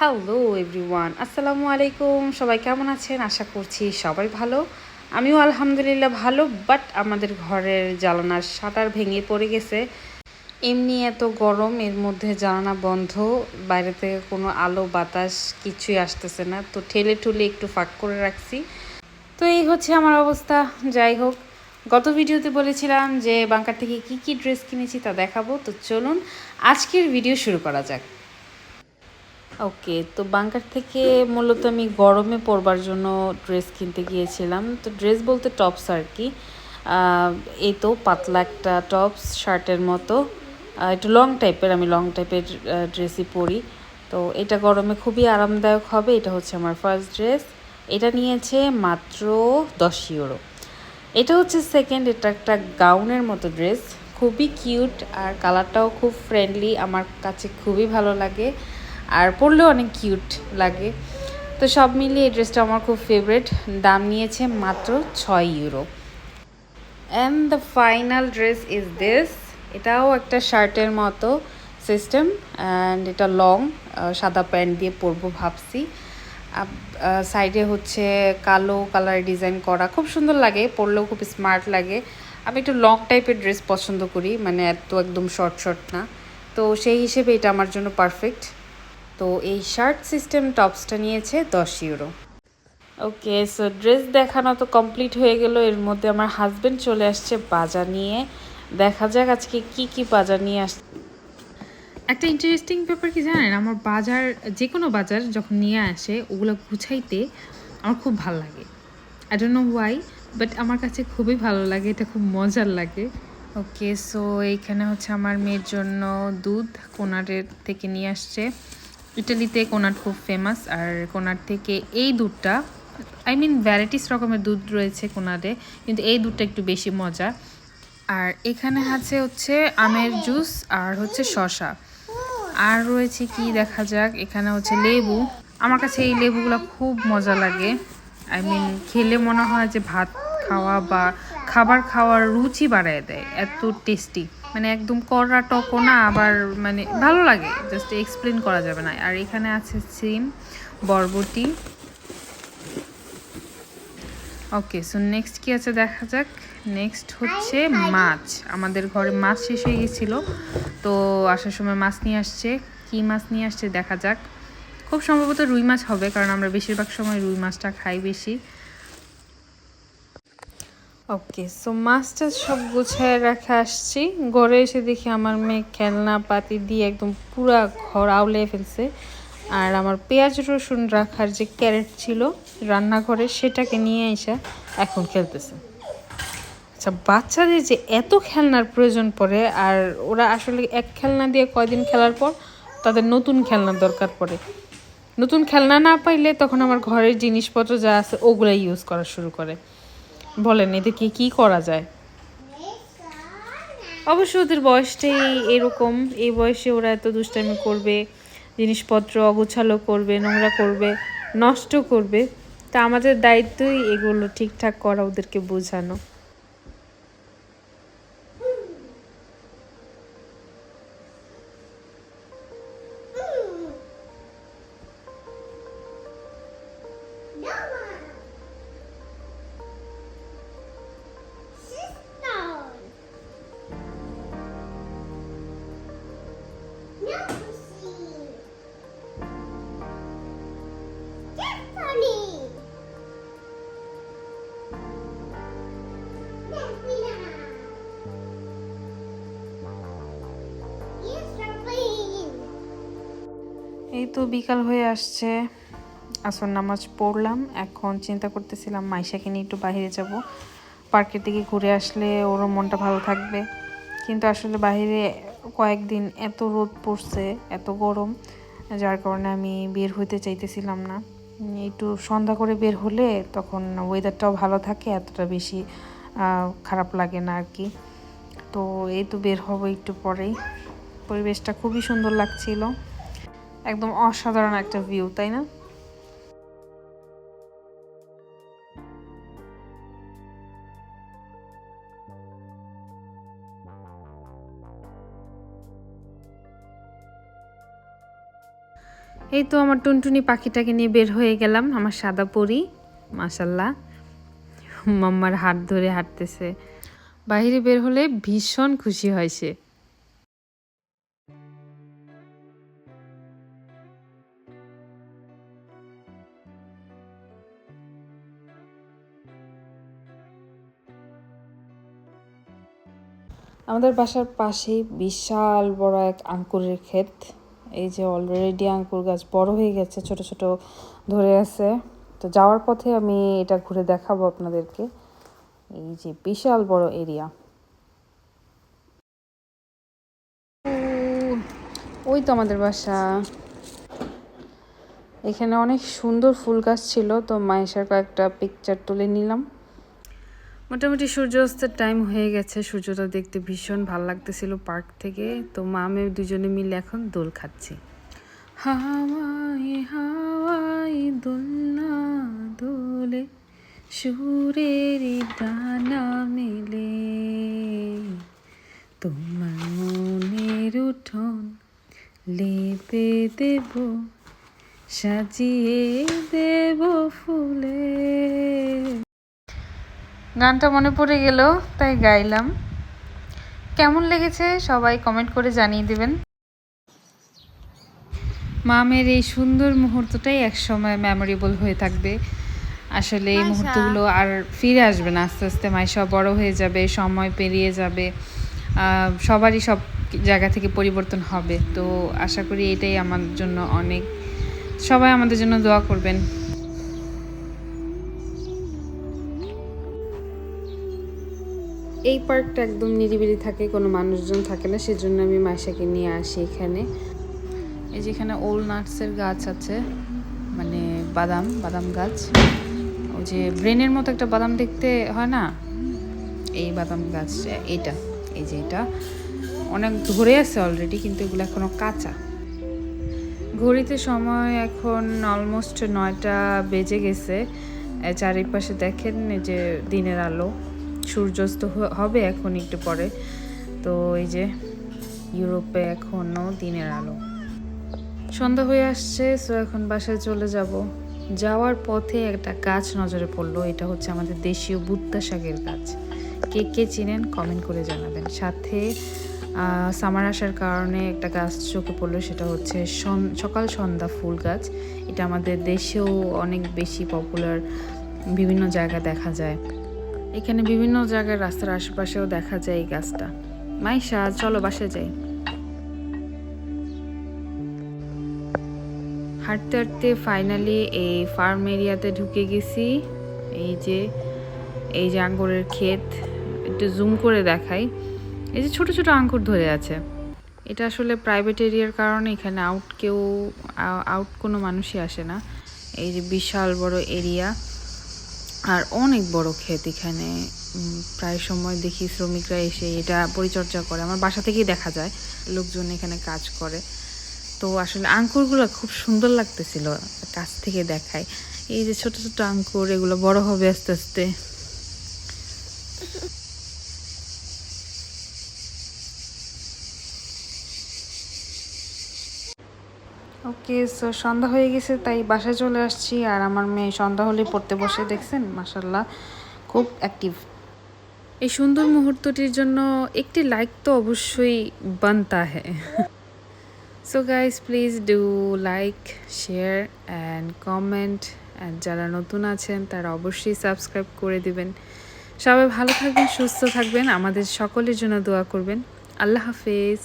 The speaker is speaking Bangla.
হ্যালো এভরিওয়ান, আসসালামু আলাইকুম। সবাই কেমন আছেন? আশা করছি সবাই ভালো। আমিও আলহামদুলিল্লাহ ভালো। বাট আমাদের ঘরের জানালার শাটার ভেঙে পড়ে গেছে। এমনি এত গরম, এর মধ্যে জানালা বন্ধ, বাইরে থেকে কোনো আলো বাতাস কিছুই আসতেছে না। তো ঠেলে ঠুলে একটু ফাঁক করে রাখছি। তো এই হচ্ছে আমার অবস্থা। যাই হোক, গত ভিডিওতে বলেছিলাম যে বাংকার থেকে কি কি ড্রেস কিনেছি তা দেখাবো। তো চলুন আজকের ভিডিও শুরু করা যাক। ওকে, তো বাংকার থেকে মূলত আমি গরমে পরবার জন্য ড্রেস কিনতে গিয়েছিলাম। তো ড্রেস বলতে টপস আর কি। এই তো পাতলা একটা টপস শার্টের মতো, একটু লং টাইপের। আমি লং টাইপের ড্রেসই পরি। তো এটা গরমে খুবই আরামদায়ক হবে। এটা হচ্ছে আমার ফার্স্ট ড্রেস। এটা নিয়েছে মাত্র 10 ইউরো। এটা হচ্ছে সেকেন্ড। এটা একটা গাউনের মতো ড্রেস, খুবই কিউট আর কালারটাও খুব ফ্রেন্ডলি, আমার কাছে খুবই ভালো লাগে আর পরলেও অনেক কিউট লাগে। তো সব মিলিয়ে এই ড্রেসটা আমার খুব ফেভারিট। দাম নিয়েছে মাত্র 6 euro. And the final dress is this. এটাও একটা শার্টের মতো সিস্টেম, অ্যান্ড এটা লং, সাদা প্যান্ট দিয়ে পরবো ভাবছি। সাইডে হচ্ছে কালো কালার ডিজাইন করা, খুব সুন্দর লাগে, পরলেও খুব স্মার্ট লাগে। আমি একটু লং টাইপের ড্রেস পছন্দ করি, মানে এত একদম শর্ট শর্ট না। তো সেই হিসেবে এটা আমার জন্য পারফেক্ট। তো এই শার্ট সিস্টেম টপসটা নিয়েছে 10 ইউরো। ওকে, সো ড্রেস দেখানো তো কমপ্লিট হয়ে গেল। এর মধ্যে আমার হাজব্যান্ড চলে আসছে বাজার নিয়ে। দেখা যাক আজকে কি কি বাজার নিয়ে আসছে। একটা ইন্টারেস্টিং ব্যাপার কি জানেন, আমার বাজার, যে কোনো বাজার যখন নিয়ে আসে ওগুলো গুছাইতে আমার খুব ভালো লাগে। I don't know Y, but আমার কাছে খুবই ভালো লাগে, এটা খুব মজার লাগে। ওকে, সো এইখানে হচ্ছে আমার মেয়ের জন্য দুধ কোনারের থেকে নিয়ে আসছে। ইটালিতে কোনাট খুব ফেমাস, আর কোনার থেকে এই দুধটা, আই মিন ভ্যারাইটিস রকমের দুধ রয়েছে কোনারে, কিন্তু এই দুধটা একটু বেশি মজা। আর এখানে আছে হচ্ছে আমের জুস আর হচ্ছে শসা। আর রয়েছে কি দেখা যাক, এখানে হচ্ছে লেবু। আমার কাছে এই লেবুগুলো খুব মজা লাগে। আই মিন খেলে মনে হয় যে ভাত খাওয়া বা খাবার খাওয়ার রুচি বাড়ায় দেয়, এত টেস্টি। মানে একদম কড়া টকো না, আবার মানে ভালো লাগে, জাস্ট এক্সপ্লেন করা যাবে না। আর এখানে আছে সিম, বরবটি। ওকে, সো নেক্সট কি আছে দেখা যাক। নেক্সট হচ্ছে মাছ। আমাদের ঘরে মাছ শেষ হয়ে গেছিলো, তো আসার সময় মাছ নিয়ে আসছে। কি মাছ নিয়ে আসছে দেখা যাক। খুব সম্ভবত রুই মাছ হবে, কারণ আমরা বেশিরভাগ সময় রুই মাছটা খাই বেশি। ওকে, সো মাছটা সব গুছিয়ে রাখা আসছি। ঘরে এসে দেখি আমার মেয়ে খেলনা পাতি দিয়ে একদম পুরা ঘর আউলে ফেলছে। আর আমার পেঁয়াজ রসুন রাখার যে ক্যারেট ছিল রান্নাঘরে, সেটাকে নিয়ে এসে এখন খেলতেছে। আচ্ছা, বাচ্চাদের যে এত খেলনার প্রয়োজন পড়ে, আর ওরা আসলে এক খেলনা দিয়ে কয়দিন খেলার পর তাদের নতুন খেলনার দরকার পড়ে। নতুন খেলনা না পাইলে তখন আমার ঘরের জিনিসপত্র যা আছে ওগুলাই ইউজ করা শুরু করে। বলেন এদেরকে কি করা যায়? অবশ্য ওদের বয়সটাই এরকম, এই বয়সে ওরা এত দুষ্টামি করবে, জিনিসপত্র অগোছালো করবে, নোংরা করবে, নষ্ট করবে। তা আমাদের দায়িত্বই এগুলো ঠিকঠাক করা, ওদেরকে বোঝানো। এই তো বিকাল হয়ে আসছে, আসর নামাজ পড়লাম। এখন চিন্তা করতেছিলাম মাইশাকে নিয়ে একটু বাইরে যাব, পার্কের দিকে ঘুরে আসলে ওরও মনটা ভালো থাকবে। কিন্তু আসলে বাইরে কয়েকদিন এত রোদ পড়ছে, এত গরম, যার কারণে আমি বের হইতে চাইতেছিলাম না। একটু সন্ধ্যা করে বের হলে তখন ওয়েদারটাও ভালো থাকে, এতটা বেশি খারাপ লাগে না আর কি। তো এই তো বের হবো একটু পরেই। পরিবেশটা খুবই সুন্দর লাগছিল, একদম অসাধারণ একটা ভিউ, তাই না? এই তো আমার টুনটুনি পাখিটাকে নিয়ে বের হয়ে গেলাম, আমার সাদা পরি মাশাল্লাহ মাম্মার হাত ধরে হাঁটতেছে। বাইরে বের হলে ভীষণ খুশি হয় সে। আমাদের বাসার পাশেই বিশাল বড় এক আঙ্কুরের ক্ষেত। এই যে অলরেডি আঙ্কুর গাছ বড় হয়ে গেছে, ছোট ছোট ধরে আছে। তো যাওয়ার পথে আমি এটা ঘুরে দেখাবো আপনাদেরকে। এই যে বিশাল বড় এরিয়া। ওই তো আমাদের বাসা। এখানে অনেক সুন্দর ফুল গাছ ছিল, তো মায়েশার কয়েকটা পিকচার তুলে নিলাম। মোটামুটি সূর্যাস্তের টাইম হয়ে গেছে, সূর্যটা দেখতে ভীষণ ভালো লাগতেছিল পার্ক থেকে। তো মা আমি দুজনে মিলে এখন দোল খাচ্ছি। হাওয়াই হাওয়াই দোলনা দোলে, সুরের ডানা মেলে, তোমার মনের উঠোন লেপে দেব, সাজিয়ে দেব ফুলে। গানটা মনে পড়ে গেল তাই গাইলাম। কেমন লেগেছে সবাই কমেন্ট করে জানিয়ে দেবেন। মামের এই সুন্দর মুহূর্তটাই একসময় মেমোরেবল হয়ে থাকবে। আসলে এই মুহূর্তগুলো আর ফিরে আসবে না। আস্তে আস্তে মাইশা বড় হয়ে যাবে, সময় পেরিয়ে যাবে, সবারই সব জায়গা থেকে পরিবর্তন হবে। তো আশা করি এটাই আমার জন্য অনেক। সবাই আমাদের জন্য দোয়া করবেন। এই পার্কটা একদম নিরিবিলি থাকে, কোনো মানুষজন থাকে না, সেজন্য আমি মাইশাকে নিয়ে আসি এখানে। এই যেখানে ওল নাটসের গাছ আছে, মানে বাদাম গাছ। ওই যে ব্রেনের মতো একটা বাদাম দেখতে হয় না, এই বাদাম গাছ এইটা। এই যে এটা অনেক ধরে আছে অলরেডি, কিন্তু এগুলো এখনো কাঁচা। ঘড়িতে সময় এখন অলমোস্ট 9টা বেজে গেছে। চারিপাশে দেখেন এই যে দিনের আলো, সূর্যাস্ত হবে এখন একটু পরে। তো এই যে ইউরোপে এখনো দিনের আলো। সন্ধ্যা হয়ে আসছে, সো এখন বাসায় চলে যাব। যাওয়ার পথে একটা গাছ নজরে পড়লো, এটা হচ্ছে আমাদের দেশীয় বুত্তা শাকের গাছ। কে কে চিনেন কমেন্ট করে জানাবেন। সাথে সামার আসার কারণে একটা গাছ চোখে পড়লো, সেটা হচ্ছে সকাল সন্ধ্যা ফুল গাছ। এটা আমাদের দেশেও অনেক বেশি পপুলার, বিভিন্ন জায়গায় দেখা যায়। এখানে বিভিন্ন জায়গায় রাস্তার আশেপাশেও দেখা যায় এই গাছটা। মাইশা চলো বাসায় যাই। হাঁটতে হাঁটতে ফাইনালি এই ফার্ম এরিয়াতে ঢুকে গেছি। এই যে আঙ্গুরের ক্ষেত, একটু জুম করে দেখাই। এই যে ছোট ছোট আঙ্গুর ধরে আছে। এটা আসলে প্রাইভেট এরিয়ার কারণে এখানে আউট কোনো মানুষই আসে না। এই যে বিশাল বড় এরিয়া আর অনেক বড় ক্ষেত। এখানে প্রায় সময় দেখি শ্রমিকরা এসে এটা পরিচর্যা করে। আমার বাসা থেকেই দেখা যায় লোকজন এখানে কাজ করে। তো আসলে আঙ্কুরগুলো খুব সুন্দর লাগতেছিল কাছ থেকে দেখায়। এই যে ছোট ছোট আঙ্কুর, এগুলো বড় হবে আস্তে আস্তে। ওকে, সো সন্ধ্যা হয়ে গেছে তাই বাসায় চলে আসছি। আর আমার মেয়ে সন্ধ্যা হলে পড়তে বসে, দেখছেন মাশাল্লাহ খুব অ্যাক্টিভ। এই সুন্দর মুহূর্তটির জন্য একটি লাইক তো অবশ্যই বানতা হ্যায়। So guys please do like, share and comment. And যারা নতুন আছেন তারা অবশ্যই সাবস্ক্রাইব করে দিবেন। সবাই ভালো থাকবেন, সুস্থ থাকবেন, আমাদের সকলের জন্য দোয়া করবেন। আল্লাহ হাফেজ।